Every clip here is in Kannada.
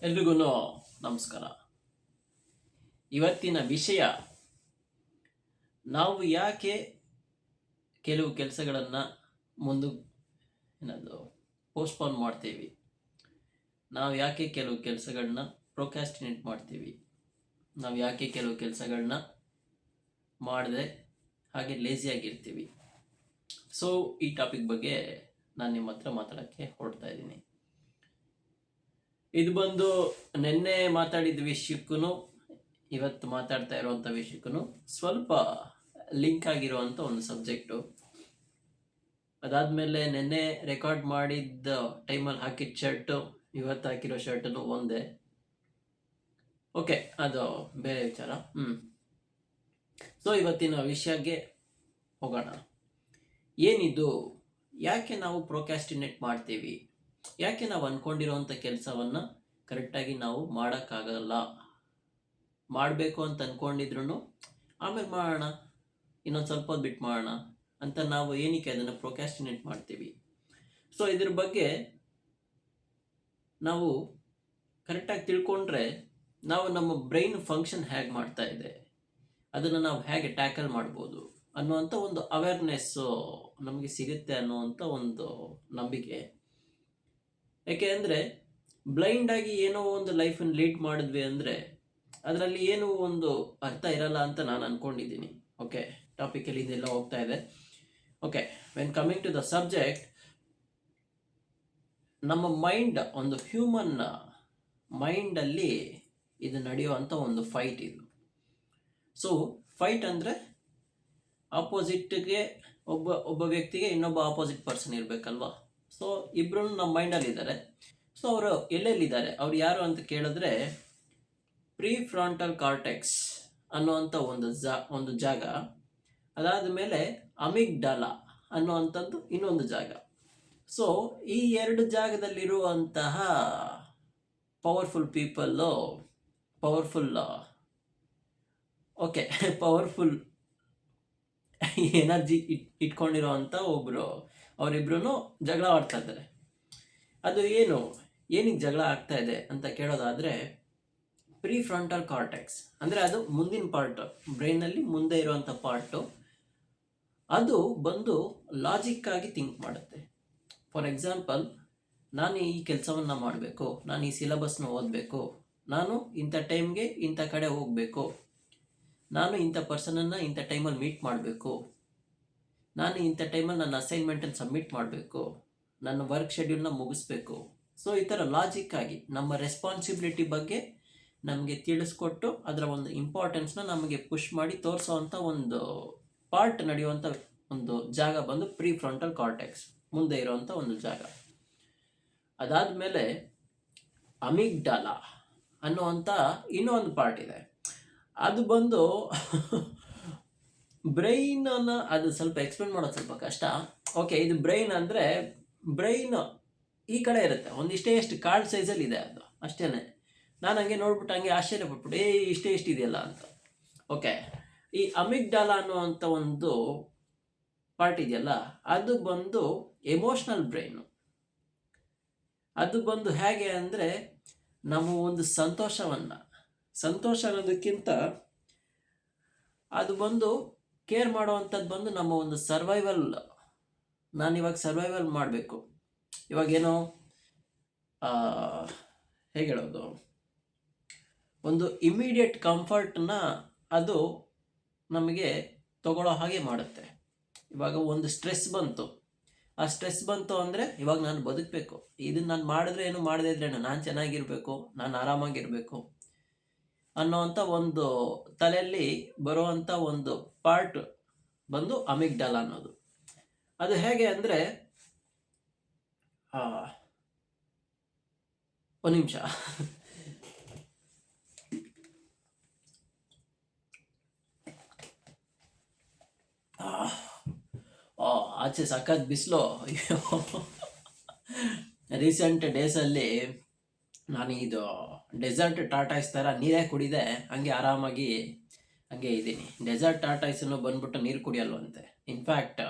ಎಲ್ರಿಗೂ ನಮಸ್ಕಾರ. ಇವತ್ತಿನ ವಿಷಯ, ನಾವು ಯಾಕೆ ಕೆಲವು ಕೆಲಸಗಳನ್ನು ಮುಂದೆ ಪೋಸ್ಟ್ಪೋನ್ ಮಾಡ್ತೀವಿ, ನಾವು ಯಾಕೆ ಕೆಲವು ಕೆಲಸಗಳನ್ನ ಪ್ರೊಕ್ಯಾಸ್ಟಿನೇಟ್ ಮಾಡ್ತೀವಿ, ನಾವು ಯಾಕೆ ಕೆಲವು ಕೆಲಸಗಳನ್ನ ಮಾಡದೆ ಹಾಗೆ ಲೇಸಿಯಾಗಿರ್ತೀವಿ. ಸೊ ಈ ಟಾಪಿಕ್ ಬಗ್ಗೆ ನಾನು ನಿಮ್ಮ ಹತ್ರ ಮಾತಾಡೋಕ್ಕೆ ಹೊರಡ್ತಾ ಇದ್ದೀನಿ. ಇದು ಬಂದು ನಿನ್ನೆ ಮಾತಾಡಿದ ವಿಷಯಕ್ಕೂ ಇವತ್ತು ಮಾತಾಡ್ತಾ ಇರುವಂಥ ವಿಷಯಕ್ಕೂ ಸ್ವಲ್ಪ ಲಿಂಕ್ ಆಗಿರುವಂಥ ಒಂದು ಸಬ್ಜೆಕ್ಟು. ಅದಾದಮೇಲೆ ನಿನ್ನೆ ರೆಕಾರ್ಡ್ ಮಾಡಿದ್ದ ಟೈಮಲ್ಲಿ ಹಾಕಿದ ಶರ್ಟು ಇವತ್ತು ಹಾಕಿರೋ ಶರ್ಟನ್ನು ಒಂದೇ. ಓಕೆ, ಅದು ಬೇರೆ ವಿಚಾರ. ಸೊ ಇವತ್ತಿನ ವಿಷಯಕ್ಕೆ ಹೋಗೋಣ. ಏನಿದು, ಯಾಕೆ ನಾವು ಪ್ರೊಕ್ಯಾಸ್ಟಿನೇಟ್ ಮಾಡ್ತೀವಿ, ಯಾಕೆ ನಾವು ಅಂದ್ಕೊಂಡಿರೋವಂಥ ಕೆಲಸವನ್ನು ಕರೆಕ್ಟಾಗಿ ನಾವು ಮಾಡೋಕ್ಕಾಗಲ್ಲ, ಮಾಡಬೇಕು ಅಂತ ಅಂದ್ಕೊಂಡಿದ್ರು ಆಮೇಲೆ ಮಾಡೋಣ, ಇನ್ನೊಂದು ಸ್ವಲ್ಪ ಹೊತ್ತು ಬಿಟ್ಟು ಮಾಡೋಣ ಅಂತ ನಾವು ಏನಕ್ಕೆ ಅದನ್ನು ಪ್ರೊಕ್ಯಾಸ್ಟಿನೇಟ್ ಮಾಡ್ತೀವಿ. ಸೊ ಇದ್ರ ಬಗ್ಗೆ ನಾವು ಕರೆಕ್ಟಾಗಿ ತಿಳ್ಕೊಂಡ್ರೆ ನಾವು ನಮ್ಮ ಬ್ರೈನ್ ಫಂಕ್ಷನ್ ಹೇಗೆ ಮಾಡ್ತಾ ಇದೆ, ಅದನ್ನು ನಾವು ಹೇಗೆ ಟ್ಯಾಕಲ್ ಮಾಡ್ಬೋದು ಅನ್ನುವಂಥ ಒಂದು ಅವೇರ್ನೆಸ್ಸು ನಮಗೆ ಸಿಗುತ್ತೆ ಅನ್ನುವಂಥ ಒಂದು ನಂಬಿಕೆ. ಯಾಕೆ ಅಂದರೆ ಬ್ಲೈಂಡಾಗಿ ಏನೋ ಒಂದು ಲೈಫನ್ನು ಲೀಡ್ ಮಾಡಿದ್ವಿ ಅಂದರೆ ಅದರಲ್ಲಿ ಏನೂ ಒಂದು ಅರ್ಥ ಇರಲ್ಲ ಅಂತ ನಾನು ಅಂದ್ಕೊಂಡಿದ್ದೀನಿ. ಓಕೆ, ಟಾಪಿಕಲ್ಲಿ ಇದೆಲ್ಲ ಹೋಗ್ತಾ ಇದೆ. Okay, when coming to the subject, ನಮ್ಮ ಮೈಂಡ್, ಒಂದು ಹ್ಯೂಮನ್ ಮೈಂಡಲ್ಲಿ ಇದು ನಡೆಯುವಂಥ ಒಂದು ಫೈಟ್ ಇದು. ಸೊ ಫೈಟ್ ಅಂದರೆ ಆಪೋಸಿಟ್ಗೆ ಒಬ್ಬ ವ್ಯಕ್ತಿಗೆ ಇನ್ನೊಬ್ಬ ಆಪೋಸಿಟ್ ಪರ್ಸನ್ ಇರಬೇಕಲ್ವಾ. ಸೊ ಇಬ್ಬರೂ ನಮ್ಮ ಮೈಂಡಲ್ಲಿದ್ದಾರೆ. ಸೊ ಅವರು ಎಲ್ಲೆಲ್ಲಿದ್ದಾರೆ, ಅವ್ರು ಯಾರು ಅಂತ ಕೇಳಿದ್ರೆ ಪ್ರೀಫ್ರಾಂಟಲ್ ಕಾರ್ಟೆಕ್ಸ್ ಅನ್ನುವಂಥ ಒಂದು ಜಾಗ, ಅದಾದ ಮೇಲೆ ಅಮಿಗ್ಡಾಲಾ ಅನ್ನುವಂಥದ್ದು ಇನ್ನೊಂದು ಜಾಗ. ಸೊ ಈ ಎರಡು ಜಾಗದಲ್ಲಿರುವಂತಹ ಪವರ್ಫುಲ್ ಪೀಪಲ್ಲು, ಪವರ್ಫುಲ್ ಎನರ್ಜಿ ಇಟ್ಕೊಂಡಿರೋ ಒಬ್ಬರು, ಅವರಿಬ್ರು ಜಗಳ ಆಡ್ತಾ ಇದ್ದಾರೆ. ಅದು ಏನಕ್ಕೆ ಜಗಳ ಆಗ್ತಾ ಇದೆ ಅಂತ ಕೇಳೋದಾದರೆ, ಪ್ರೀಫ್ರಂಟಲ್ ಕಾರ್ಟೆಕ್ಸ್ ಅಂದರೆ ಅದು ಮುಂದಿನ ಪಾರ್ಟು, ಬ್ರೈನಲ್ಲಿ ಮುಂದೆ ಇರುವಂಥ ಪಾರ್ಟು, ಅದು ಬಂದು ಲಾಜಿಕ್ಕಾಗಿ ಥಿಂಕ್ ಮಾಡುತ್ತೆ. ಫಾರ್ ಎಕ್ಸಾಂಪಲ್, ನಾನು ಈ ಕೆಲಸವನ್ನು ಮಾಡಬೇಕು, ನಾನು ಈ ಸಿಲೆಬಸ್ನ ಓದಬೇಕು, ನಾನು ಇಂಥ ಟೈಮ್ಗೆ ಇಂಥ ಕಡೆ ಹೋಗಬೇಕು, ನಾನು ಇಂಥ ಪರ್ಸನನ್ನು ಇಂಥ ಟೈಮಲ್ಲಿ ಮೀಟ್ ಮಾಡಬೇಕು, ನಾನು ಇಂಥ ಟೈಮಲ್ಲಿ ನನ್ನ ಅಸೈನ್ಮೆಂಟನ್ನು ಸಬ್ಮಿಟ್ ಮಾಡಬೇಕು, ನನ್ನ ವರ್ಕ್ ಶೆಡ್ಯೂಲ್ನ ಮುಗಿಸ್ಬೇಕು. ಸೊ ಈ ಥರ ಲಾಜಿಕ್ಕಾಗಿ ನಮ್ಮ ರೆಸ್ಪಾನ್ಸಿಬಿಲಿಟಿ ಬಗ್ಗೆ ನಮಗೆ ತಿಳಿಸ್ಕೊಟ್ಟು ಅದರ ಒಂದು ಇಂಪಾರ್ಟೆನ್ಸ್ನ ನಮಗೆ ಪುಷ್ ಮಾಡಿ ತೋರಿಸೋವಂಥ ಒಂದು ಪಾರ್ಟ್ ನಡೆಯುವಂಥ ಒಂದು ಜಾಗ ಬಂದು ಪ್ರೀಫ್ರಂಟಲ್ ಕಾರ್ಟೆಕ್ಸ್, ಮುಂದೆ ಇರುವಂಥ ಒಂದು ಜಾಗ. ಅದಾದಮೇಲೆ ಅಮಿಗ್ಡಾಲಾ ಅನ್ನುವಂಥ ಇನ್ನೊಂದು ಪಾರ್ಟ್ ಇದೆ. ಅದು ಬಂದು ಬ್ರೈನನ್ನು, ಅದು ಸ್ವಲ್ಪ ಎಕ್ಸ್ಪ್ಲೇನ್ ಮಾಡೋದು ಸ್ವಲ್ಪ ಕಷ್ಟ. ಓಕೆ, ಇದು ಬ್ರೈನ್ ಅಂದರೆ ಬ್ರೈನ್ ಈ ಕಡೆ ಇರುತ್ತೆ, ಎಷ್ಟು ಕಾರ್ಡ್ ಸೈಜಲ್ಲಿ ಇದೆ ಅದು ಅಷ್ಟೇ. ನಾನು ಹಂಗೆ ನೋಡ್ಬಿಟ್ಟು ಹಂಗೆ ಆಶ್ಚರ್ಯಪಟ್ಬಿಟ್ಟು ಇಷ್ಟೇ ಇದೆಯಲ್ಲ ಅಂತ. ಓಕೆ, ಈ ಅಮಿಗ್ಡಾಲಾ ಅನ್ನುವಂಥ ಒಂದು ಪಾರ್ಟ್ ಇದೆಯಲ್ಲ, ಅದು ಬಂದು ಎಮೋಷ್ನಲ್ ಬ್ರೈನು. ಅದು ಬಂದು ಹೇಗೆ ಅಂದರೆ, ನಮ್ಮ ಒಂದು ಸಂತೋಷ ಅನ್ನೋದಕ್ಕಿಂತ ಅದು ಬಂದು ಕೇರ್ ಮಾಡುವಂಥದ್ದು ಬಂದು ನಮ್ಮ ಒಂದು ಸರ್ವೈವಲ್. ನಾನಿವಾಗ ಸರ್ವೈವಲ್ ಮಾಡಬೇಕು, ಇವಾಗೇನೋ ಹೇಗೆ ಹೇಳೋದು, ಒಂದು ಇಮಿಡಿಯೇಟ್ ಕಂಫರ್ಟ್ನ ಅದು ನಮಗೆ ತಗೊಳ್ಳೋ ಹಾಗೆ ಮಾಡುತ್ತೆ. ಇವಾಗ ಒಂದು ಸ್ಟ್ರೆಸ್ ಬಂತು, ಆ ಸ್ಟ್ರೆಸ್ ಬಂತು ಅಂದರೆ ಇವಾಗ ನಾನು ಬದುಕಬೇಕು, ಇದನ್ನು ನಾನು ಮಾಡಿದ್ರೆ ಏನು, ಮಾಡದೇ ಇದ್ರೇನು, ನಾನು ಚೆನ್ನಾಗಿರಬೇಕು, ನಾನು ಆರಾಮಾಗಿರಬೇಕು ಅನ್ನೋವಂಥ ಒಂದು ತಲೆಯಲ್ಲಿ ಬರುವಂಥ ಒಂದು ಪಾರ್ಟ್ ಬಂದು ಅಮಿಗ್ಡಾಲಾ ಅನ್ನೋದು. ಅದು ಹೇಗೆ ಅಂದರೆ, ಒಂದು ನಿಮಿಷ, ಆಚೆ ಸಖತ್ ಬಿಸಿಲು. ರೀಸೆಂಟ್ ಡೇಸಲ್ಲಿ ನಾನು ಇದು ಡೆಸರ್ಟ್ ಟಾಟಾಯ್ಸ್ ಥರ ನೀರೇ ಕುಡಿದೆ, ಹಂಗೆ ಆರಾಮಾಗಿ ಹಂಗೆ ಇದ್ದೀನಿ. ಡೆಸರ್ಟ್ ಟಾಟಾಯ್ಸನ್ನು ಬಂದ್ಬಿಟ್ಟು ನೀರು ಕುಡಿಯಲ್ವಂತೆ. ಇನ್ಫ್ಯಾಕ್ಟ್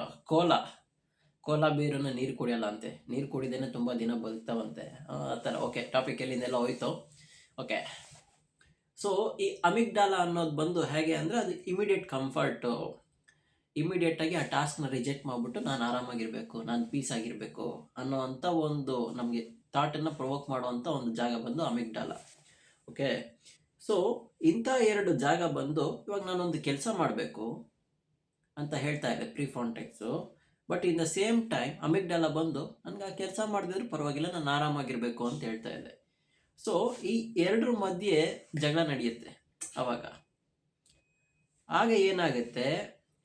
ಕೋಲಾ ಬೀರನ್ನು ನೀರು ಕುಡಿಯಲ್ಲ ಅಂತೆ, ನೀರು ಕುಡಿದೇನೆ ತುಂಬ ದಿನ ಬದುಕ್ತಾವಂತೆ ಆ ಥರ. ಓಕೆ, ಟಾಪಿಕ್ ಎಲ್ಲಿಂದೆಲ್ಲ ಹೋಯ್ತು. ಓಕೆ. ಸೊ ಈ ಅಮಿಗ್ಡಾಲ ಅನ್ನೋದು ಬಂದು ಹೇಗೆ ಅಂದರೆ ಅದು ಇಮಿಡಿಯೇಟ್ ಕಂಫರ್ಟು, ಇಮಿಡಿಯೇಟಾಗಿ ಆ ಟಾಸ್ಕ್ನ ರಿಜೆಕ್ಟ್ ಮಾಡಿಬಿಟ್ಟು ನಾನು ಆರಾಮಾಗಿರಬೇಕು, ನಾನು ಪೀಸ್ ಆಗಿರಬೇಕು ಅನ್ನೋ ಅಂಥ ಒಂದು ನಮಗೆ ಥಾಟನ್ನು ಪ್ರೊವೋಕ್ ಮಾಡುವಂಥ ಒಂದು ಜಾಗ ಬಂದು ಅಮಿಗ್ಡಾಲ. ಓಕೆ. ಸೊ ಇಂಥ 2 ಜಾಗ ಬಂದು ಇವಾಗ ನಾನೊಂದು ಕೆಲಸ ಮಾಡಬೇಕು ಅಂತ ಹೇಳ್ತಾ ಇದೆ ಪ್ರಿಫ್ರಾಂಟೆಕ್ಸು. But in the same time amygdala ಬಂದು ನನಗೆ ಆ ಕೆಲಸ ಮಾಡಿದ್ರು ಪರವಾಗಿಲ್ಲ, ನಾನು ಆರಾಮಾಗಿರಬೇಕು ಅಂತ ಹೇಳ್ತಾ ಇದೆ. ಸೊ ಈ 2 ಮಧ್ಯೆ ಜಗಳ ನಡೆಯುತ್ತೆ. ಆಗ ಏನಾಗುತ್ತೆ,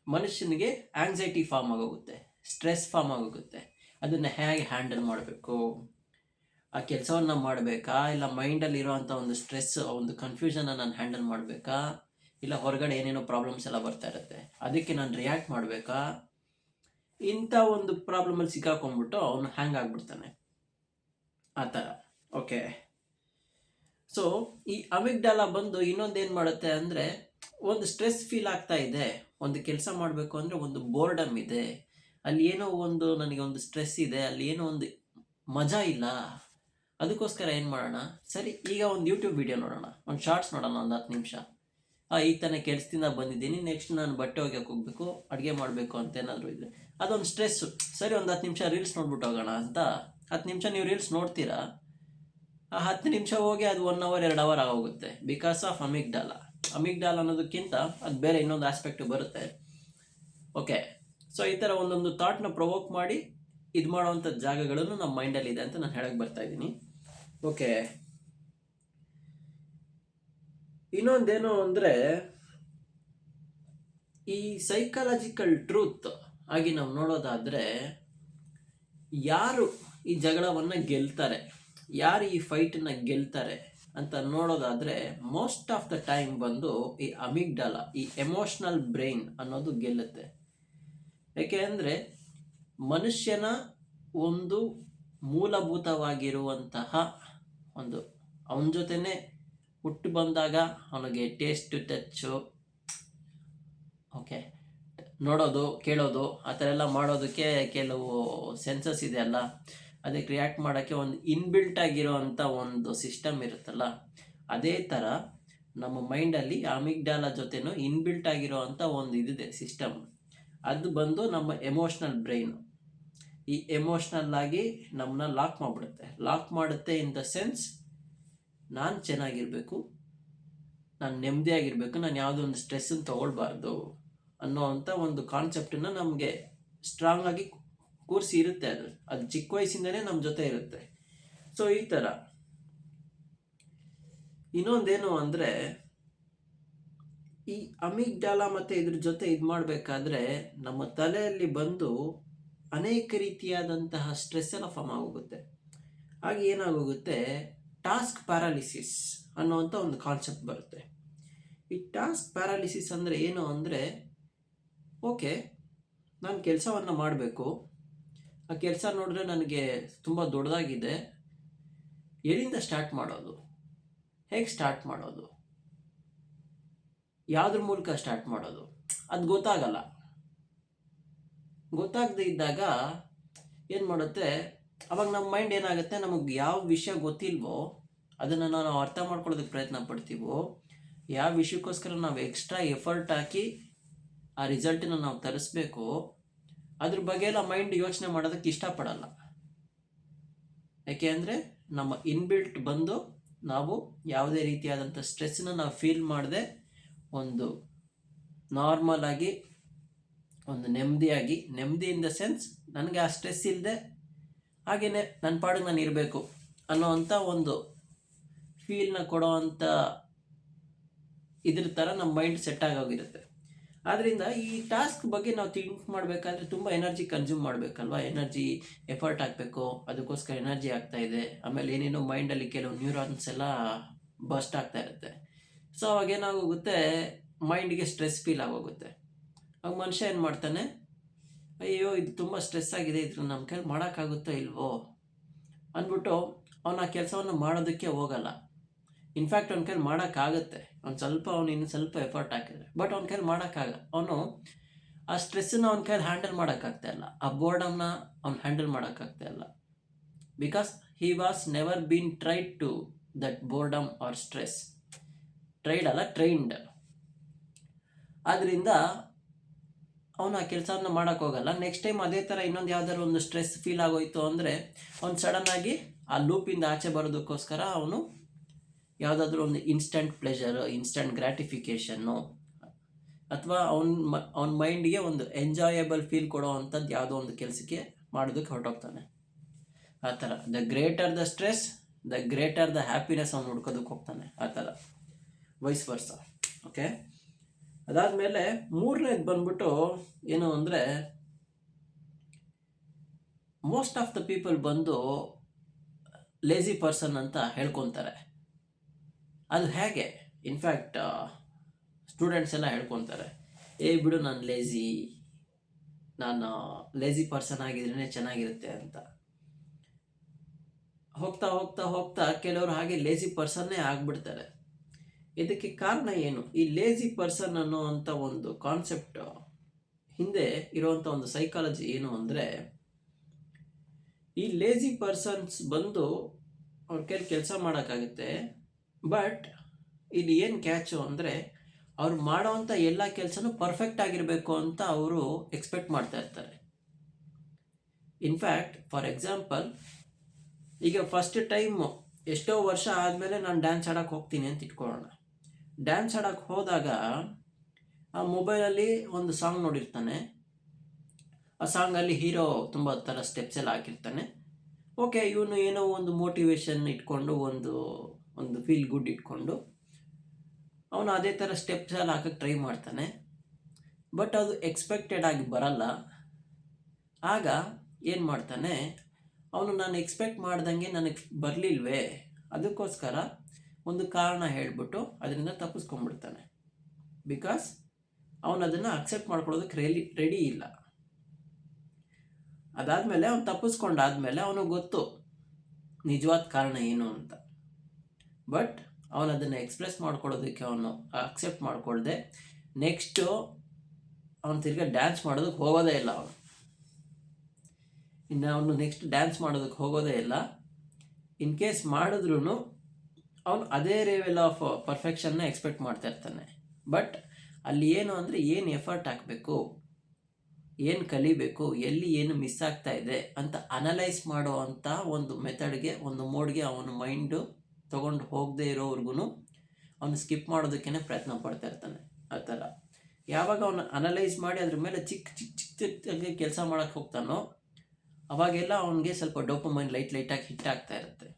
ಮನುಷ್ಯನಿಗೆ ಆಂಗ್ಸೈಟಿ ಫಾರ್ಮ್ ಆಗೋಗುತ್ತೆ, ಸ್ಟ್ರೆಸ್ ಫಾರ್ಮ್ ಆಗೋಗುತ್ತೆ. ಅದನ್ನು ಹೇಗೆ ಹ್ಯಾಂಡಲ್ ಮಾಡಬೇಕು, ಆ ಕೆಲಸವನ್ನು ಮಾಡಬೇಕಾ, ಇಲ್ಲ ಮೈಂಡಲ್ಲಿ ಇರೋವಂಥ ಒಂದು ಸ್ಟ್ರೆಸ್, ಒಂದು ಕನ್ಫ್ಯೂಷನ್ನ ನಾನು ಹ್ಯಾಂಡಲ್ ಮಾಡಬೇಕಾ, ಇಲ್ಲ ಹೊರಗಡೆ ಏನೇನೋ ಪ್ರಾಬ್ಲಮ್ಸ್ ಎಲ್ಲ ಬರ್ತಾ ಇರುತ್ತೆ ಅದಕ್ಕೆ ನಾನು ರಿಯಾಕ್ಟ್ ಮಾಡಬೇಕಾ, ಇಂಥ ಒಂದು ಪ್ರಾಬ್ಲಮಲ್ಲಿ ಸಿಕ್ಕಾಕೊಂಡ್ಬಿಟ್ಟು ಅವನು ಹ್ಯಾಂಗ್ ಆಗಿಬಿಡ್ತಾನೆ ಆ ಥರ. ಓಕೆ. ಸೊ ಈ ಅಮಿಗ್ಡಾಲ ಬಂದು ಇನ್ನೊಂದೇನು ಮಾಡುತ್ತೆ ಅಂದರೆ, ಒಂದು ಸ್ಟ್ರೆಸ್ ಫೀಲ್ ಆಗ್ತಾ ಇದೆ, ಒಂದು ಕೆಲಸ ಮಾಡಬೇಕು ಅಂದರೆ ಒಂದು ಬೋರ್ಡಮ್ ಇದೆ, ಅಲ್ಲಿ ಏನೋ ಒಂದು ನನಗೆ ಒಂದು ಸ್ಟ್ರೆಸ್ ಇದೆ, ಅಲ್ಲಿ ಏನೋ ಒಂದು ಮಜಾ ಇಲ್ಲ, ಅದಕ್ಕೋಸ್ಕರ ಏನು ಮಾಡೋಣ, ಸರಿ ಈಗ ಒಂದು ಯೂಟ್ಯೂಬ್ ವಿಡಿಯೋ ನೋಡೋಣ, ಒಂದು ಶಾರ್ಟ್ಸ್ ನೋಡೋಣ, ಒಂದು 10 ನಿಮಿಷ. ಈಗ ತಾನೇ ಕೆಲಸದಿಂದ ಬಂದಿದ್ದೀನಿ, ನೆಕ್ಸ್ಟ್ ನಾನು ಬಟ್ಟೆ ಒಗೆಯೋಕೆ ಹೋಗಬೇಕು, ಅಡುಗೆ ಮಾಡಬೇಕು ಅಂತ ಏನಾದರೂ ಇದೆ, ಅದೊಂದು ಸ್ಟ್ರೆಸ್ಸು. ಸರಿ ಒಂದು 10 ನಿಮಿಷ ರೀಲ್ಸ್ ನೋಡ್ಬಿಟ್ಟು ಹೋಗೋಣ ಅಂತ 10 ನಿಮಿಷ ನೀವು ರೀಲ್ಸ್ ನೋಡ್ತೀರಾ, ಆ 10 ನಿಮಿಷ ಹೋಗಿ ಅದು 1 ಅವರ್ 2 ಅವರ್ ಆಗೋಗುತ್ತೆ ಬಿಕಾಸ್ ಆಫ್ ಅಮಿಗ್ಡಾಲ. ಅಮಿಗ್ಡಾಲ ಅನ್ನೋದಕ್ಕಿಂತ ಅದು ಬೇರೆ ಇನ್ನೊಂದು ಆಸ್ಪೆಕ್ಟ್ ಬರುತ್ತೆ. ಓಕೆ. ಸೊ ಈ ಥರ ಒಂದೊಂದು ಥಾಟ್ನ ಪ್ರೊವೋಕ್ ಮಾಡಿ ಇದು ಮಾಡೋವಂಥ ಜಾಗಗಳನ್ನು ನಮ್ಮ ಮೈಂಡಲ್ಲಿ ಇದೆ ಅಂತ ನಾನು ಹೇಳಕ್ಕೆ ಬರ್ತಾ ಇದ್ದೀನಿ. ಓಕೆ. ಇನ್ನೊಂದೇನು ಅಂದರೆ, ಈ ಸೈಕಾಲಜಿಕಲ್ ಟ್ರೂತ್ ಆಗಿ ನಾವು ನೋಡೋದಾದರೆ, ಯಾರು ಈ ಜಗಳವನ್ನು ಗೆಲ್ತಾರೆ, ಯಾರು ಈ ಫೈಟನ್ನು ಗೆಲ್ತಾರೆ ಅಂತ ನೋಡೋದಾದರೆ, ಮೋಸ್ಟ್ ಆಫ್ ದ ಟೈಮ್ ಬಂದು ಈ ಅಮಿಗ್ಡಾಲ, ಈ ಎಮೋಷ್ನಲ್ ಬ್ರೈನ್ ಅನ್ನೋದು ಗೆಲ್ಲುತ್ತೆ. ಏಕೆ ಅಂದರೆ ಮನುಷ್ಯನ ಒಂದು ಮೂಲಭೂತವಾಗಿರುವಂತಹ ಒಂದು, ಅವನ ಜೊತೆನೆ ಹುಟ್ಟು ಬಂದಾಗ ಅವನಿಗೆ ಟೇಸ್ಟ್, ಟಚ್ಚು, ಓಕೆ, ನೋಡೋದು, ಕೇಳೋದು, ಆ ಥರ ಎಲ್ಲ ಮಾಡೋದಕ್ಕೆ ಕೆಲವು ಸೆನ್ಸಸ್ ಇದೆ ಅಲ್ಲ, ಅದಕ್ಕೆ ರಿಯಾಕ್ಟ್ ಮಾಡೋಕ್ಕೆ ಒಂದು ಇನ್ಬಿಲ್ಟ್ ಆಗಿರೋವಂಥ ಒಂದು ಸಿಸ್ಟಮ್ ಇರುತ್ತಲ್ಲ, ಅದೇ ಥರ ನಮ್ಮ ಮೈಂಡಲ್ಲಿ ಅಮಿಗ್ಡಾಲ ಜೊತೆನೂ ಇನ್ಬಿಲ್ಟ್ ಆಗಿರೋವಂಥ ಒಂದು ಇದಿದೆ ಸಿಸ್ಟಮ್. ಅದು ಬಂದು ನಮ್ಮ ಎಮೋಷ್ನಲ್ ಬ್ರೈನು. ಈ ಎಮೋಷ್ನಲ್ ಆಗಿ ನಮ್ಮನ್ನ ಲಾಕ್ ಮಾಡುತ್ತೆ ಇನ್ ದ ಸೆನ್ಸ್, ನಾನು ಚೆನ್ನಾಗಿರಬೇಕು, ನಾನು ನೆಮ್ಮದಿಯಾಗಿರಬೇಕು, ನಾನು ಯಾವುದೋ ಒಂದು ಸ್ಟ್ರೆಸ್ಸನ್ನು ತೊಗೊಳ್ಬಾರ್ದು ಅನ್ನೋವಂಥ ಒಂದು ಕಾನ್ಸೆಪ್ಟನ್ನು ನಮಗೆ ಸ್ಟ್ರಾಂಗ್ ಆಗಿ ಕೂರಿಸಿ ಇರುತ್ತೆ. ಅದು ಚಿಕ್ಕ ವಯಸ್ಸಿಂದನೇ ನಮ್ಮ ಜೊತೆ ಇರುತ್ತೆ. ಸೊ ಈ ಥರ. ಇನ್ನೊಂದೇನು ಅಂದರೆ, ಈ ಅಮಿಗ್ಡಾಲ ಮತ್ತು ಇದ್ರ ಜೊತೆ ಇದು ಮಾಡಬೇಕಾದ್ರೆ ನಮ್ಮ ತಲೆಯಲ್ಲಿ ಬಂದು ಅನೇಕ ರೀತಿಯಾದಂತಹ ಸ್ಟ್ರೆಸ್ ಎಲ್ಲ ಫಾರ್ಮ್ ಆಗೋಗುತ್ತೆ. ಹಾಗೆ ಏನಾಗೋಗುತ್ತೆ, ಟಾಸ್ಕ್ ಪ್ಯಾರಾಲಿಸಿಸ್ ಅನ್ನೋವಂಥ ಒಂದು ಕಾನ್ಸೆಪ್ಟ್ ಬರುತ್ತೆ. ಈ ಟಾಸ್ಕ್ ಪ್ಯಾರಾಲಿಸಿಸ್ ಅಂದರೆ ಏನು ಅಂದರೆ, ಓಕೆ, ನಾನು ಕೆಲಸವನ್ನು ಮಾಡಬೇಕು, ಆ ಕೆಲಸ ನೋಡಿದ್ರೆ ನನಗೆ ತುಂಬ ದೊಡ್ಡದಾಗಿದೆ, ಎಲ್ಲಿಂದ ಸ್ಟಾರ್ಟ್ ಮಾಡೋದು, ಹೇಗೆ ಸ್ಟಾರ್ಟ್ ಮಾಡೋದು, ಯಾವುದ್ರ ಮೂಲಕ ಸ್ಟಾರ್ಟ್ ಮಾಡೋದು, ಅದು ಗೊತ್ತಾಗದೇ ಇದ್ದಾಗ ಏನು ಮಾಡುತ್ತೆ, ಅವಾಗ ನಮ್ಮ ಮೈಂಡ್ ಏನಾಗುತ್ತೆ, ನಮಗೆ ಯಾವ ವಿಷಯ ಗೊತ್ತಿಲ್ವೋ ಅದನ್ನು ನಾವು ಅರ್ಥ ಮಾಡ್ಕೊಳ್ಳೋದಕ್ಕೆ ಪ್ರಯತ್ನ ಪಡ್ತೀವೋ, ಯಾವ ವಿಷಯಕ್ಕೋಸ್ಕರ ನಾವು ಎಕ್ಸ್ಟ್ರಾ ಎಫರ್ಟ್ ಹಾಕಿ ಆ ರಿಸಲ್ಟನ್ನು ನಾವು ತರಿಸ್ಬೇಕು, ಅದ್ರ ಬಗ್ಗೆ ಎಲ್ಲ ಮೈಂಡ್ ಯೋಚನೆ ಮಾಡೋದಕ್ಕೆ ಇಷ್ಟಪಡಲ್ಲ. ಯಾಕೆ ಅಂದರೆ ನಮ್ಮ ಇನ್ಬಿಲ್ಟ್ ಬಂದು ನಾವು ಯಾವುದೇ ರೀತಿಯಾದಂಥ ಸ್ಟ್ರೆಸ್ಸನ್ನ ನಾವು ಫೀಲ್ ಮಾಡದೆ, ಒಂದು ನಾರ್ಮಲ್ ಆಗಿ, ಒಂದು ನೆಮ್ಮದಿ ಇನ್ ದ ಸೆನ್ಸ್, ನನಗೆ ಆ ಸ್ಟ್ರೆಸ್ ಇಲ್ಲದೆ ಹಾಗೆಯೇ ನನ್ನ ಪಾಡಿಗೆ ನಾನು ಇರಬೇಕು ಅನ್ನೋವಂಥ ಒಂದು ಫೀಲ್ನ ಕೊಡೋವಂಥ ಇದ್ರ ಥರ ನಮ್ಮ ಮೈಂಡ್ ಸೆಟ್ ಆಗೋಗಿರುತ್ತೆ. ಆದ್ದರಿಂದ ಈ ಟಾಸ್ಕ್ ಬಗ್ಗೆ ನಾವು ಥಿಂಕ್ ಮಾಡಬೇಕಾದ್ರೆ ತುಂಬ ಎನರ್ಜಿ ಕನ್ಸ್ಯೂಮ್ ಮಾಡಬೇಕಲ್ವ, ಎನರ್ಜಿ ಎಫರ್ಟ್ ಹಾಕಬೇಕು, ಅದಕ್ಕೋಸ್ಕರ ಎನರ್ಜಿ ಆಗ್ತಾ ಇದೆ. ಆಮೇಲೆ ಏನೇನೋ ಮೈಂಡಲ್ಲಿ ಕೆಲವು ನ್ಯೂರಾನ್ಸ್ ಎಲ್ಲ ಬಸ್ಟ್ ಆಗ್ತಾ ಇರುತ್ತೆ. ಸೊ ಅವಾಗ ಏನಾಗೋಗುತ್ತೆ, ಮೈಂಡಿಗೆ ಸ್ಟ್ರೆಸ್ ಫೀಲ್ ಆಗೋಗುತ್ತೆ. ಆಗ ಮನುಷ್ಯ ಏನು ಮಾಡ್ತಾನೆ, ಅಯ್ಯೋ ಇದು ತುಂಬ ಸ್ಟ್ರೆಸ್ ಆಗಿದೆ, ಇದ್ರ ನಮ್ಮ ಕೈಲಿ ಮಾಡೋಕ್ಕಾಗುತ್ತೋ ಇಲ್ವೋ ಅಂದ್ಬಿಟ್ಟು ಅವನು ಆ ಕೆಲಸವನ್ನು ಮಾಡೋದಕ್ಕೆ ಹೋಗಲ್ಲ. ಇನ್ಫ್ಯಾಕ್ಟ್ ಅವ್ನ ಕೈಲಿ ಮಾಡೋಕ್ಕಾಗುತ್ತೆ, ಇನ್ನು ಸ್ವಲ್ಪ ಎಫರ್ಟ್ ಹಾಕಿದ್ರೆ, ಬಟ್ ಅವ್ನ ಕೈಲಿ ಅವನು ಆ ಸ್ಟ್ರೆಸ್ಸನ್ನು ಅವ್ನ ಕೈಲಿ ಹ್ಯಾಂಡಲ್ ಮಾಡೋಕ್ಕಾಗ್ತಾ ಇಲ್ಲ, ಆ ಬೋರ್ಡಮ್ನ ಅವ್ನು ಹ್ಯಾಂಡಲ್ ಮಾಡೋಕ್ಕಾಗ್ತಾ ಇಲ್ಲ. Because he was never been tried to that boredom or stress. Tried ಅಲ್ಲ, ಟ್ರೈನ್ಡ್. ಆದ್ದರಿಂದ ಅವನು ಆ ಕೆಲಸವನ್ನು ಮಾಡೋಕ್ಕೋಗಲ್ಲ. ನೆಕ್ಸ್ಟ್ ಟೈಮ್ ಅದೇ ಥರ ಇನ್ನೊಂದು ಯಾವ್ದಾದ್ರು ಒಂದು ಸ್ಟ್ರೆಸ್ ಫೀಲ್ ಆಗೋಯ್ತು ಅಂದರೆ ಅವ್ನು ಸಡನ್ನಾಗಿ ಆ ಲೂಪಿಂದ ಆಚೆ ಬರೋದಕ್ಕೋಸ್ಕರ ಅವನು ಯಾವುದಾದ್ರೂ ಒಂದು ಇನ್ಸ್ಟಂಟ್ ಪ್ಲೆಷರು, ಇನ್ಸ್ಟಂಟ್ ಗ್ರ್ಯಾಟಿಫಿಕೇಷನ್ನು, ಅಥವಾ ಅವನ ಮೈಂಡಿಗೆ ಒಂದು ಎಂಜಾಯಬಲ್ ಫೀಲ್ ಕೊಡೋ ಅಂಥದ್ದು ಯಾವುದೋ ಒಂದು ಕೆಲಸಕ್ಕೆ ಮಾಡೋದಕ್ಕೆ ಹೊರಟೋಗ್ತಾನೆ. ಆ ಥರ the greater the stress, the greater the happiness ಅವನು ಹುಡ್ಕೋದಕ್ಕೆ ಹೋಗ್ತಾನೆ. ಆ ಥರ ವೈಸ್ ವರ್ಸ. ಓಕೆ, ಅದಾದಮೇಲೆ ಮೂರನೇದು ಬಂದ್ಬಿಟ್ಟು ಏನು ಅಂದರೆ, ಮೋಸ್ಟ್ ಆಫ್ ದ ಪೀಪಲ್ ಬಂದು ಲೇಜಿ ಪರ್ಸನ್ ಅಂತ ಹೇಳ್ಕೊತಾರೆ. ಅದು ಹೇಗೆ? ಇನ್ಫ್ಯಾಕ್ಟ್ ಸ್ಟೂಡೆಂಟ್ಸ್ ಎಲ್ಲ ಹೇಳ್ಕೊತಾರೆ, ಬಿಡು ನಾನು ಲೇಜಿ ಪರ್ಸನ್ ಆಗಿದ್ರೇ ಚೆನ್ನಾಗಿರುತ್ತೆ ಅಂತ. ಹೋಗ್ತಾ ಹೋಗ್ತಾ ಹೋಗ್ತಾ ಕೆಲವರು ಹಾಗೆ ಲೇಜಿ ಪರ್ಸನ್ನೇ ಆಗ್ಬಿಡ್ತಾರೆ. ಇದಕ್ಕೆ ಕಾರಣ ಏನು? ಈ ಲೇಜಿ ಪರ್ಸನ್ ಅನ್ನೋವಂಥ ಒಂದು ಕಾನ್ಸೆಪ್ಟ್ ಹಿಂದೆ ಇರುವಂಥ ಒಂದು ಸೈಕಾಲಜಿ ಏನು ಅಂದರೆ, ಈ ಲೇಜಿ ಪರ್ಸನ್ಸ್ ಬಂದು ಅವ್ರ ಕೆಲಸ ಮಾಡೋಕ್ಕಾಗುತ್ತೆ. ಬಟ್ ಇಲ್ಲಿ ಏನು ಕ್ಯಾಚು ಅಂದರೆ, ಅವ್ರು ಮಾಡೋವಂಥ ಎಲ್ಲ ಕೆಲಸನೂ ಪರ್ಫೆಕ್ಟ್ ಆಗಿರಬೇಕು ಅಂತ ಅವರು ಎಕ್ಸ್ಪೆಕ್ಟ್ ಮಾಡ್ತಾ ಇರ್ತಾರೆ. ಇನ್ಫ್ಯಾಕ್ಟ್ ಫಾರ್ ಎಕ್ಸಾಂಪಲ್, ಈಗ ಫಸ್ಟ್ ಟೈಮ್ ಎಷ್ಟೋ ವರ್ಷ ಆದಮೇಲೆ ನಾನು ಡ್ಯಾನ್ಸ್ ಆಡೋಕ್ಕೆ ಹೋಗ್ತೀನಿ ಅಂತ ಇಟ್ಕೊಳ್ಳೋಣ. ಡ್ಯಾನ್ಸ್ ಆಡೋಕ್ಕೆ ಹೋದಾಗ ಆ ಮೊಬೈಲಲ್ಲಿ ಒಂದು ಸಾಂಗ್ ನೋಡಿರ್ತಾನೆ. ಆ ಸಾಂಗಲ್ಲಿ ಹೀರೋ ತುಂಬ ಥರ ಸ್ಟೆಪ್ಸ್ ಎಲ್ಲ ಹಾಕಿರ್ತಾನೆ. ಓಕೆ, ಇವನು ಏನೋ ಒಂದು ಮೋಟಿವೇಶನ್ ಇಟ್ಕೊಂಡು, ಒಂದು ಫೀಲ್ ಗುಡ್ ಇಟ್ಕೊಂಡು ಅವನು ಅದೇ ಥರ ಸ್ಟೆಪ್ಸ್ ಎಲ್ಲ ಹಾಕಕ್ಕೆ ಟ್ರೈ ಮಾಡ್ತಾನೆ. ಬಟ್ ಅದು ಎಕ್ಸ್ಪೆಕ್ಟೆಡ್ ಆಗಿ ಬರಲ್ಲ. ಆಗ ಏನು ಮಾಡ್ತಾನೆ ಅವನು, ನಾನು ಎಕ್ಸ್ಪೆಕ್ಟ್ ಮಾಡ್ದಂಗೆ ನನಗೆ ಬರಲಿಲ್ವೇ, ಅದಕ್ಕೋಸ್ಕರ ಒಂದು ಕಾರಣ ಹೇಳಿಬಿಟ್ಟು ಅದರಿಂದ ತಪ್ಪಿಸ್ಕೊಂಡ್ಬಿಡ್ತಾನೆ. ಬಿಕಾಸ್ ಅವನು ಅದನ್ನು ಅಕ್ಸೆಪ್ಟ್ ಮಾಡ್ಕೊಳ್ಳೋದಕ್ಕೆ ರೆಡಿ ಇಲ್ಲ. ಅದಾದಮೇಲೆ ಅವನು ತಪ್ಪಿಸ್ಕೊಂಡಾದ್ಮೇಲೆ ಅವನಿಗೆ ಗೊತ್ತು ನಿಜವಾದ ಕಾರಣ ಏನು ಅಂತ. ಬಟ್ ಅವನು ಅದನ್ನು ಎಕ್ಸ್ಪ್ರೆಸ್ ಮಾಡ್ಕೊಳ್ಳೋದಕ್ಕೆ ಅವನು ಅಕ್ಸೆಪ್ಟ್ ಮಾಡ್ಕೊಳ್ದೆ ನೆಕ್ಸ್ಟು ಅವನು ತಿರ್ಗಾ ಡ್ಯಾನ್ಸ್ ಮಾಡೋದಕ್ಕೆ ಹೋಗೋದೇ ಇಲ್ಲ. ಅವನು ನೆಕ್ಸ್ಟ್ ಡ್ಯಾನ್ಸ್ ಮಾಡೋದಕ್ಕೆ ಹೋಗೋದೇ ಇಲ್ಲ. ಇನ್ ಕೇಸ್ ಮಾಡಿದ್ರೂ ಅವನು ಅದೇ ಲೆವೆಲ್ ಆಫ್ ಪರ್ಫೆಕ್ಷನ್ನ ಎಕ್ಸ್ಪೆಕ್ಟ್ ಮಾಡ್ತಾ ಇರ್ತಾನೆ. ಬಟ್ ಅಲ್ಲಿ ಏನು ಅಂದರೆ, ಏನು ಎಫರ್ಟ್ ಹಾಕಬೇಕು, ಏನು ಕಲಿಬೇಕು, ಎಲ್ಲಿ ಏನು ಮಿಸ್ ಆಗ್ತಾ ಇದೆ ಅಂತ ಅನಲೈಸ್ ಮಾಡೋ ಅಂಥ ಒಂದು ಮೆಥಡ್ಗೆ, ಒಂದು ಮೋಡ್ಗೆ ಅವನ ಮೈಂಡು ತೊಗೊಂಡು ಹೋಗದೇ ಇರೋವರೆಗೂ ಅವನು ಸ್ಕಿಪ್ ಮಾಡೋದಕ್ಕೇ ಪ್ರಯತ್ನ ಪಡ್ತಾ ಇರ್ತಾನೆ. ಆ ಥರ ಯಾವಾಗ ಅವನು ಅನಲೈಸ್ ಮಾಡಿ ಅದ್ರ ಮೇಲೆ ಚಿಕ್ಕ ಕೆಲಸ ಮಾಡೋಕ್ಕೆ ಹೋಗ್ತಾನೋ ಅವಾಗೆಲ್ಲ ಅವನಿಗೆ ಸ್ವಲ್ಪ ಡೋಪಮೈನ್ ಲೈಟಾಗಿ ಹಿಟ್ ಆಗ್ತಾ ಇರುತ್ತೆ.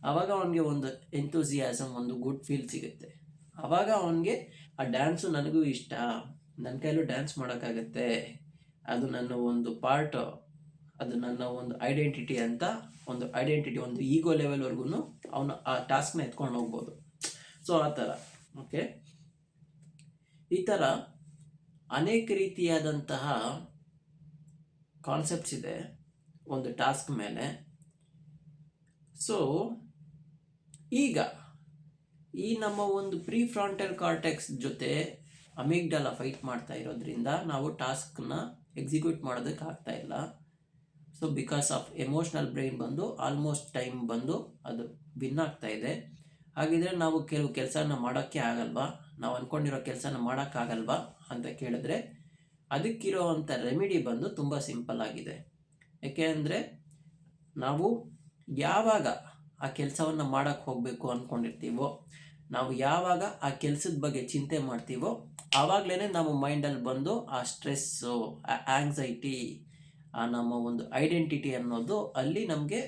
ಆವಾಗ ಅವನಿಗೆ ಒಂದು ಎಂಥೂಸಿಯಾಸಮ್, ಒಂದು ಗುಡ್ ಫೀಲ್ ಸಿಗುತ್ತೆ. ಆವಾಗ ಅವನಿಗೆ ಆ ಡ್ಯಾನ್ಸು ನನಗೂ ಇಷ್ಟ, ನನ್ನ ಕೈಲೂ ಡ್ಯಾನ್ಸ್ ಮಾಡೋಕ್ಕಾಗತ್ತೆ, ಅದು ನನ್ನ ಒಂದು ಪಾರ್ಟ್, ಅದು ನನ್ನ ಒಂದು ಐಡೆಂಟಿಟಿ ಅಂತ ಒಂದು ಈಗೋ ಲೆವೆಲ್ವರೆಗೂ ಅವನು ಆ ಟಾಸ್ಕ್ನ ಎತ್ಕೊಂಡು ಹೋಗ್ಬೋದು. ಸೊ ಆ ಥರ. ಓಕೆ, ಈ ಥರ ಅನೇಕ ರೀತಿಯಾದಂತಹ ಕಾನ್ಸೆಪ್ಟ್ಸ್ ಇದೆ ಒಂದು ಟಾಸ್ಕ್ ಮೇಲೆ. ಸೊ ಈಗ ಈ ನಮ್ಮ ಒಂದು ಪ್ರೀಫ್ರಾಂಟಲ್ ಕಾರ್ಟೆಕ್ಸ್ ಜೊತೆ ಅಮಿಗ್ಡಾಲ ಫೈಟ್ ಮಾಡ್ತಾ ಇರೋದ್ರಿಂದ ನಾವು ಟಾಸ್ಕ್ನ ಎಕ್ಸಿಕ್ಯೂಟ್ ಮಾಡೋದಕ್ಕೆ ಆಗ್ತಾ ಇಲ್ಲ. So because of emotional brain ಬಂದು ಆಲ್ಮೋಸ್ಟ್ ಟೈಮ್ ಬಂದು ಅದು ವಿನ್ ಆಗ್ತಾ ಇದೆ. ಹಾಗಿದ್ರೆ ನಾವು ಕೆಲವು ಕೆಲಸನ ಮಾಡೋಕ್ಕೆ ಆಗಲ್ವಾ, ನಾವು ಅಂದ್ಕೊಂಡಿರೋ ಕೆಲಸನ ಮಾಡೋಕ್ಕಾಗಲ್ವಾ ಅಂತ ಕೇಳಿದ್ರೆ ಅದಕ್ಕಿರೋ ಅಂಥ ರೆಮಿಡಿ ಬಂದು ತುಂಬ ಸಿಂಪಲ್ ಆಗಿದೆ. ಯಾಕೆ ಅಂದರೆ, ನಾವು ಯಾವಾಗ ಆ ಕೆಲಸವನ್ನು ಮಾಡೋಕ್ಕೆ ಹೋಗಬೇಕು ಅಂದ್ಕೊಂಡಿರ್ತೀವೋ, ನಾವು ಯಾವಾಗ ಆ ಕೆಲಸದ ಬಗ್ಗೆ ಚಿಂತೆ ಮಾಡ್ತೀವೋ ಆವಾಗಲೇ ನಮ್ಮ ಮೈಂಡಲ್ಲಿ ಬಂದು ಆ ಸ್ಟ್ರೆಸ್ಸು, ಆ ಆಂಗ್ಸೈಟಿ, ಆ ನಮ್ಮ ಒಂದು ಐಡೆಂಟಿಟಿ ಅನ್ನೋದು ಅಲ್ಲಿ ನಮಗೆ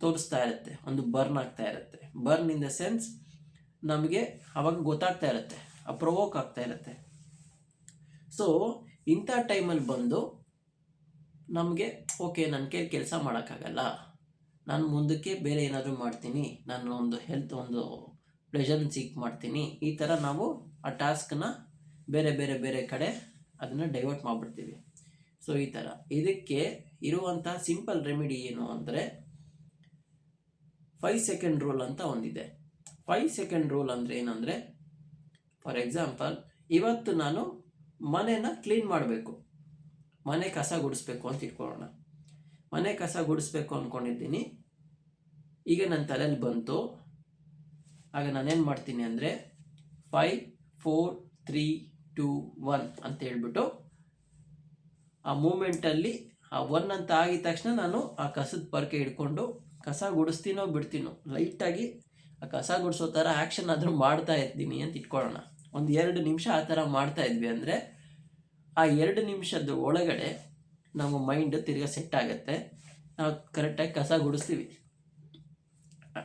ತೋರಿಸ್ತಾ ಇರುತ್ತೆ, ಒಂದು ಬರ್ನ್ ಆಗ್ತಾ ಇರುತ್ತೆ. ಬರ್ನ್ ಇನ್ ದ ಸೆನ್ಸ್ ನಮಗೆ ಆವಾಗ ಗೊತ್ತಾಗ್ತಾ ಇರುತ್ತೆ, ಪ್ರೊವೋಕ್ ಆಗ್ತಾ ಇರುತ್ತೆ. ಸೊ ಇಂಥ ಟೈಮಲ್ಲಿ ಬಂದು ನಮಗೆ ಓಕೆ, ನನ್ನ ಕೈಲಿ ಕೆಲಸ ಮಾಡೋಕ್ಕಾಗಲ್ಲ, ನಾನು ಮುಂದಕ್ಕೆ ಬೇರೆ ಏನಾದರೂ ಮಾಡ್ತೀನಿ, ನಾನು ಒಂದು ಪ್ಲೆಷರ್ನ ಸೀಕ್ ಮಾಡ್ತೀನಿ, ಈ ಥರ ನಾವು ಆ ಟಾಸ್ಕನ್ನ ಬೇರೆ ಕಡೆ ಅದನ್ನು ಡೈವರ್ಟ್ ಮಾಡಿಬಿಡ್ತೀವಿ. ಸೊ ಈ ಥರ ಇದಕ್ಕೆ ಇರುವಂಥ ಸಿಂಪಲ್ ರೆಮಿಡಿ ಏನು ಅಂದರೆ 5 ಸೆಕೆಂಡ್ ರೂಲ್ ಅಂತ ಒಂದಿದೆ. 5 ಸೆಕೆಂಡ್ ರೂಲ್ ಅಂದರೆ ಏನಂದರೆ, ಫಾರ್ ಎಕ್ಸಾಂಪಲ್ ಇವತ್ತು ನಾನು ಮನೇನ ಕ್ಲೀನ್ ಮಾಡಬೇಕು, ಮನೆ ಕಸ ಗುಡಿಸ್ಬೇಕು ಅಂತ ಇಟ್ಕೊಳ್ಳೋಣ. ಮನೆ ಕಸ ಗುಡಿಸ್ಬೇಕು ಅಂದ್ಕೊಂಡಿದ್ದೀನಿ. ಈಗ ನನ್ನ ತಲೆಯಲ್ಲಿ ಬಂತು. ಆಗ ನಾನೇನು ಮಾಡ್ತೀನಿ ಅಂದರೆ 5 4 3 2 1 ಅಂತ ಹೇಳ್ಬಿಟ್ಟು ಆ ಮೂಮೆಂಟಲ್ಲಿ ಆ 1 ಅಂತ ಆಗಿದ ತಕ್ಷಣ ನಾನು ಆ ಕಸದ ಪರಕೆ ಹಿಡ್ಕೊಂಡು ಕಸ ಗುಡಿಸ್ತೀನೋ ಬಿಡ್ತೀನೋ ಲೈಟಾಗಿ ಆ ಕಸ ಗುಡಿಸೋ ಥರ ಆ್ಯಕ್ಷನ್ ಆದರೂ ಮಾಡ್ತಾ ಇರ್ತೀನಿ ಅಂತ ಇಟ್ಕೊಳ್ಳೋಣ. ಒಂದು 2 ನಿಮಿಷ ಆ ಥರ ಮಾಡ್ತಾ ಇದ್ವಿ ಅಂದರೆ ಆ 2 ನಿಮಿಷದ ಒಳಗಡೆ ನಮ್ಮ ಮೈಂಡ್ ತಿರ್ಗಾ ಸೆಟ್ ಆಗುತ್ತೆ. ನಾವು ಕರೆಕ್ಟಾಗಿ ಕಸ ಗುಡಿಸ್ತೀವಿ,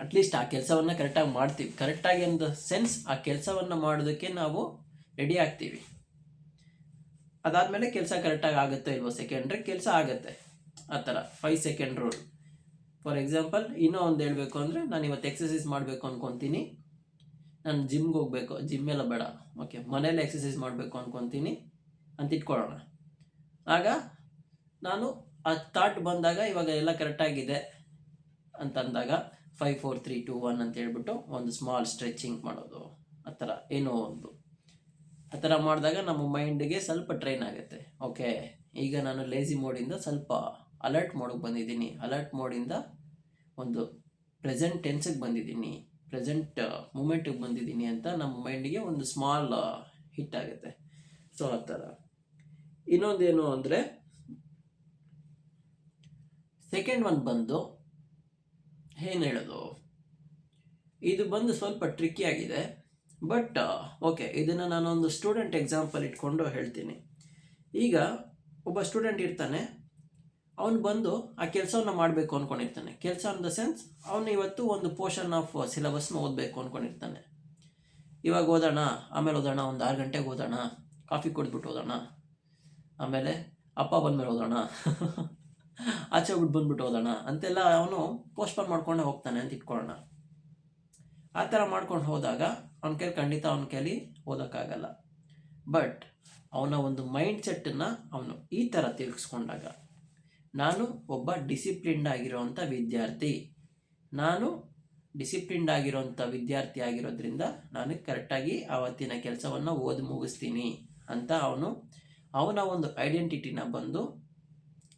ಅಟ್ಲೀಸ್ಟ್ ಆ ಕೆಲಸವನ್ನು ಕರೆಕ್ಟಾಗಿ ಮಾಡ್ತೀವಿ. ಕರೆಕ್ಟಾಗಿ ಇನ್ ದ ಸೆನ್ಸ್ ಆ ಕೆಲಸವನ್ನು ಮಾಡೋದಕ್ಕೆ ನಾವು ರೆಡಿ ಆಗ್ತೀವಿ. ಅದಾದಮೇಲೆ ಕೆಲಸ ಕರೆಕ್ಟಾಗಿ ಆಗುತ್ತೋ ಇಲ್ವೋ ಸೆಕೆಂಡ್ರೆ ಕೆಲಸ ಆಗುತ್ತೆ. ಆ ಥರ 5 ಸೆಕೆಂಡ್ ರೂಲ್. ಫಾರ್ ಎಕ್ಸಾಂಪಲ್ ಇನ್ನೂ ಒಂದು ಹೇಳಬೇಕು ಅಂದರೆ, ನಾನು ಇವತ್ತು ಎಕ್ಸಸೈಸ್ ಮಾಡಬೇಕು ಅಂದ್ಕೊತೀನಿ, ನಾನು ಜಿಮ್ಗೆ ಹೋಗಬೇಕು, ಜಿಮ್ ಎಲ್ಲ ಬೇಡ, ಓಕೆ ಮನೇಲಿ ಎಕ್ಸಸೈಸ್ ಮಾಡಬೇಕು ಅಂದ್ಕೊತೀನಿ ಅಂತ ಇಟ್ಕೊಳ್ಳೋಣ. ಆಗ ನಾನು ಆ ಥಾಟ್ ಬಂದಾಗ ಇವಾಗ ಎಲ್ಲ ಕರೆಕ್ಟಾಗಿದೆ ಅಂತಂದಾಗ 5 4 3 2 1 ಅಂತ ಹೇಳ್ಬಿಟ್ಟು ಒಂದು ಸ್ಮಾಲ್ ಸ್ಟ್ರೆಚಿಂಗ್ ಮಾಡೋದು, ಆ ಥರ ಏನೋ ಒಂದು ಆ ಥರ ಮಾಡಿದಾಗ ನಮ್ಮ ಮೈಂಡಿಗೆ ಸ್ವಲ್ಪ ಟ್ರೈನ್ ಆಗುತ್ತೆ. ಓಕೆ ಈಗ ನಾನು ಲೇಜಿ ಮೋಡಿಂದ ಸ್ವಲ್ಪ ಅಲರ್ಟ್ ಮೋಡಿಗೆ ಬಂದಿದ್ದೀನಿ, ಅಲರ್ಟ್ ಮೋಡಿಂದ ಒಂದು ಪ್ರೆಸೆಂಟ್ ಟೆನ್ಸಿಗೆ ಬಂದಿದ್ದೀನಿ, ಪ್ರೆಸೆಂಟ್ ಮೂಮೆಂಟಿಗೆ ಬಂದಿದ್ದೀನಿ ಅಂತ ನಮ್ಮ ಮೈಂಡಿಗೆ ಒಂದು ಸ್ಮಾಲ್ ಹಿಟ್ ಆಗುತ್ತೆ. ಸೊ ಆ ಥರ. ಇನ್ನೊಂದೇನು ಅಂದರೆ ಸೆಕೆಂಡ್ ಒನ್ ಬಂದು ಏನು ಹೇಳೋದು, ಇದು ಬಂದು ಸ್ವಲ್ಪ ಟ್ರಿಕ್ಕಿ ಆಗಿದೆ. ಬಟ್ ಓಕೆ, ಇದನ್ನು ನಾನೊಂದು ಸ್ಟೂಡೆಂಟ್ ಎಕ್ಸಾಂಪಲ್ ಇಟ್ಕೊಂಡು ಹೇಳ್ತೀನಿ. ಈಗ ಒಬ್ಬ ಸ್ಟೂಡೆಂಟ್ ಇರ್ತಾನೆ, ಅವನು ಬಂದು ಆ ಕೆಲಸವನ್ನು ಮಾಡಬೇಕು ಅಂದ್ಕೊಂಡಿರ್ತಾನೆ. ಕೆಲಸ ಇನ್ ದ ಸೆನ್ಸ್ ಅವನು ಇವತ್ತು ಒಂದು ಪೋರ್ಷನ್ ಆಫ್ ಸಿಲೆಬಸ್ನ ಓದಬೇಕು ಅಂದ್ಕೊಂಡಿರ್ತಾನೆ. ಇವಾಗ ಓದೋಣ, ಆಮೇಲೆ ಓದೋಣ, ಒಂದು 6 ಗಂಟೆಗೆ ಓದೋಣ, ಕಾಫಿ ಕುಡಿದ್ಬಿಟ್ಟು ಓದೋಣ, ಆಮೇಲೆ ಅಪ್ಪ ಬಂದಮೇಲೆ ಓದೋಣ, ಆಚೆ ಬಿಟ್ಟು ಬಂದ್ಬಿಟ್ಟು ಓದೋಣ ಅಂತೆಲ್ಲ ಅವನು ಪೋಸ್ಟ್ಪೋನ್ ಮಾಡ್ಕೊಂಡೇ ಹೋಗ್ತಾನೆ ಅಂತ ಇಟ್ಕೊಳ್ಳೋಣ. ಆ ಥರ ಮಾಡ್ಕೊಂಡು ಹೋದಾಗ ಅವನ ಕೈಲಿ ಖಂಡಿತ ಅವನ ಕೈಲಿ ಓದೋಕ್ಕಾಗಲ್ಲ. ಬಟ್ ಅವನ ಒಂದು ಮೈಂಡ್ ಸೆಟ್ಟನ್ನು ಅವನು ಈ ಥರ ತಿರುಗಿಸ್ಕೊಂಡಾಗ, ನಾನು ಒಬ್ಬ ಡಿಸಿಪ್ಲಿನ್ಡ್ ಆಗಿರೋವಂಥ ವಿದ್ಯಾರ್ಥಿ, ನಾನು ಡಿಸಿಪ್ಲಿನ್ಡ್ ಆಗಿರೋವಂಥ ವಿದ್ಯಾರ್ಥಿ ಆಗಿರೋದ್ರಿಂದ ನಾನು ಕರೆಕ್ಟಾಗಿ ಆವತ್ತಿನ ಕೆಲಸವನ್ನು ಓದಿ ಮುಗಿಸ್ತೀನಿ ಅಂತ ಅವನ ಒಂದು ಐಡೆಂಟಿಟಿನ ಬಂದು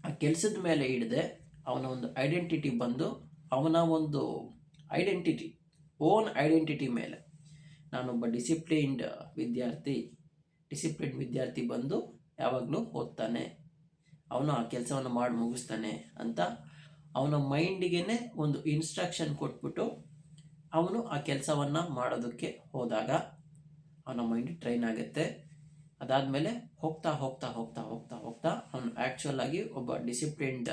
ಆ ಕೆಲಸದ ಮೇಲೆ ಹಿಡಿದೆ, ಅವನ ಒಂದು ಐಡೆಂಟಿಟಿ ಬಂದು ಅವನ ಒಂದು ಐಡೆಂಟಿಟಿ, ಓನ್ ಐಡೆಂಟಿಟಿ ಮೇಲೆ ನಾನೊಬ್ಬ ಡಿಸಿಪ್ಲಿನ್ಡ್ ವಿದ್ಯಾರ್ಥಿ ಬಂದು ಯಾವಾಗಲೂ ಓದ್ತಾನೆ, ಅವನು ಆ ಕೆಲಸವನ್ನು ಮಾಡಿ ಮುಗಿಸ್ತಾನೆ ಅಂತ ಅವನ ಮೈಂಡಿಗೆ ಒಂದು ಇನ್ಸ್ಟ್ರಕ್ಷನ್ ಕೊಟ್ಬಿಟ್ಟು ಅವನು ಆ ಕೆಲಸವನ್ನು ಮಾಡೋದಕ್ಕೆ ಹೋದಾಗ ಅವನ ಮೈಂಡ್ ಟ್ರೈನ್ ಆಗುತ್ತೆ. ಅದಾದಮೇಲೆ ಹೋಗ್ತಾ ಹೋಗ್ತಾ ಹೋಗ್ತಾ ಹೋಗ್ತಾ ಹೋಗ್ತಾ ಅವನು ಆ್ಯಕ್ಚುಯಲ್ ಆಗಿ ಒಬ್ಬ ಡಿಸಿಪ್ಲಿನ್ಡ್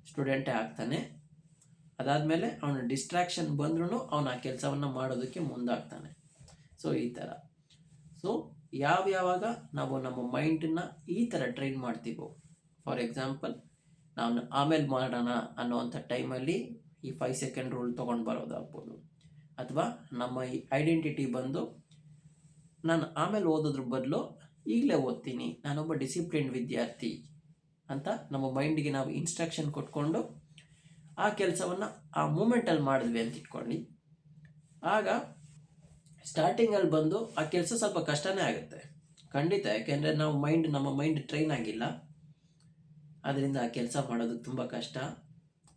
ಸ್ಟೂಡೆಂಟೇ ಆಗ್ತಾನೆ. ಅದಾದಮೇಲೆ ಅವನ ಡಿಸ್ಟ್ರಾಕ್ಷನ್ ಬಂದ್ರೂ ಅವನು ಆ ಕೆಲಸವನ್ನು ಮಾಡೋದಕ್ಕೆ ಮುಂದಾಗ್ತಾನೆ. ಸೊ ಈ ಥರ. ಸೊ ಯಾವಾಗ ನಾವು ನಮ್ಮ ಮೈಂಡನ್ನ ಈ ಥರ ಟ್ರೈನ್ ಮಾಡ್ತೀವೋ, ಫಾರ್ ಎಕ್ಸಾಂಪಲ್ ನಾವು ಆಮೇಲೆ ಮಾಡೋಣ ಅನ್ನೋವಂಥ ಟೈಮಲ್ಲಿ ಈ 5 ಸೆಕೆಂಡ್ ರೂಲ್ ತೊಗೊಂಡು ಬರೋದಾಗ್ಬೋದು, ಅಥವಾ ನಮ್ಮ ಈ ಐಡೆಂಟಿಟಿ ಬಂದು ನಾನು ಆಮೇಲೆ ಓದೋದ್ರ ಬದಲು ಈಗಲೇ ಓದ್ತೀನಿ, ನಾನೊಬ್ಬ ಡಿಸಿಪ್ಲಿನ್ ವಿದ್ಯಾರ್ಥಿ ಅಂತ ನಮ್ಮ ಮೈಂಡಿಗೆ ನಾವು ಇನ್ಸ್ಟ್ರಕ್ಷನ್ ಕೊಟ್ಕೊಂಡು ಆ ಕೆಲಸವನ್ನು ಆ ಮೂಮೆಂಟಲ್ಲಿ ಮಾಡಿದ್ವಿ ಅಂತ ಇಟ್ಕೊಳ್ಳಿ. ಆಗ ಸ್ಟಾರ್ಟಿಂಗಲ್ಲಿ ಬಂದು ಆ ಕೆಲಸ ಸ್ವಲ್ಪ ಕಷ್ಟನೇ ಆಗುತ್ತೆ ಖಂಡಿತ, ಯಾಕೆಂದರೆ ನಮ್ಮ ಮೈಂಡ್ ಟ್ರೈನ್ ಆಗಿಲ್ಲ. ಅದರಿಂದ ಆ ಕೆಲಸ ಮಾಡೋದಕ್ಕೆ ತುಂಬ ಕಷ್ಟ,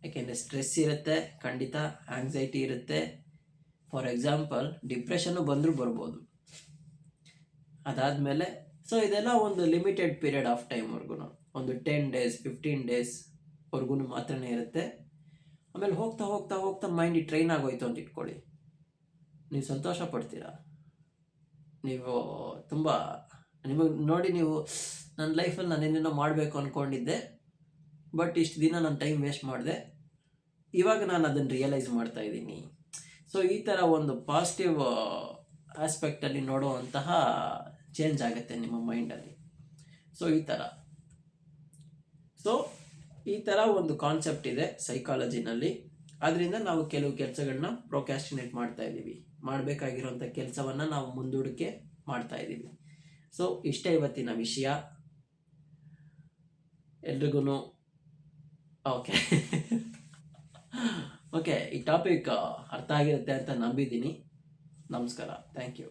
ಯಾಕೆಂದರೆ ಸ್ಟ್ರೆಸ್ ಇರುತ್ತೆ, ಖಂಡಿತ ಆಂಗ್ಸೈಟಿ ಇರುತ್ತೆ. ಫಾರ್ ಎಕ್ಸಾಂಪಲ್ ಡಿಪ್ರೆಷನ್ನು ಬಂದರೂ ಬರ್ಬೋದು. ಅದಾದಮೇಲೆ ಸೊ ಇದೆಲ್ಲ ಒಂದು ಲಿಮಿಟೆಡ್ ಪೀರಿಯಡ್ ಆಫ್ ಟೈಮ್ವರೆಗೂ, ಒಂದು 10 days 15 daysವರೆಗೂ ಮಾತ್ರನೇ ಇರುತ್ತೆ. ಆಮೇಲೆ ಹೋಗ್ತಾ ಹೋಗ್ತಾ ಹೋಗ್ತಾ ಮೈಂಡ್ ಟ್ರೈನ್ ಆಗೋಯ್ತು ಅಂತ ಇಟ್ಕೊಳ್ಳಿ, ನೀವು ಸಂತೋಷ ಪಡ್ತೀರಾ. ನೀವು ತುಂಬ ನಿಮಗೆ ನೋಡಿ, ನೀವು ನನ್ನ ಲೈಫಲ್ಲಿ ನಾನು ಏನೇನೋ ಮಾಡಬೇಕು ಅಂದ್ಕೊಂಡಿದ್ದೆ, ಬಟ್ ಇಷ್ಟು ದಿನ ನಾನು ಟೈಮ್ ವೇಸ್ಟ್ ಮಾಡಿದೆ, ಇವಾಗ ನಾನು ಅದನ್ನು ರಿಯಲೈಸ್ ಮಾಡ್ತಾ ಇದ್ದೀನಿ. ಸೊ ಈ ಥರ ಒಂದು ಪಾಸಿಟಿವ್ ಆಸ್ಪೆಕ್ಟಲ್ಲಿ ನೋಡುವಂತಹ ಚೇಂಜ್ ಆಗುತ್ತೆ ನಿಮ್ಮ ಮೈಂಡಲ್ಲಿ. ಸೊ ಈ ಥರ ಒಂದು ಕಾನ್ಸೆಪ್ಟ್ ಇದೆ ಸೈಕಾಲಜಿನಲ್ಲಿ. ಆದ್ದರಿಂದ ನಾವು ಕೆಲವು ಕೆಲಸಗಳನ್ನ ಪ್ರೊಕ್ಯಾಸ್ಟಿನೇಟ್ ಮಾಡ್ತಾ ಇದ್ದೀವಿ, ಮಾಡಬೇಕಾಗಿರೋಂಥ ಕೆಲಸವನ್ನು ನಾವು ಮುಂದೂಡಿಕೆ ಮಾಡ್ತಾ ಇದ್ದೀವಿ. ಸೊ ಇಷ್ಟೇ ಇವತ್ತಿನ ವಿಷಯ. ಎಲ್ರಿಗೂ ಓಕೆ ಈ ಟಾಪಿಕ್ ಅರ್ಥ ಆಗಿರುತ್ತೆ ಅಂತ ನಂಬಿದ್ದೀನಿ. ನಮಸ್ಕಾರ, ಥ್ಯಾಂಕ್ ಯು.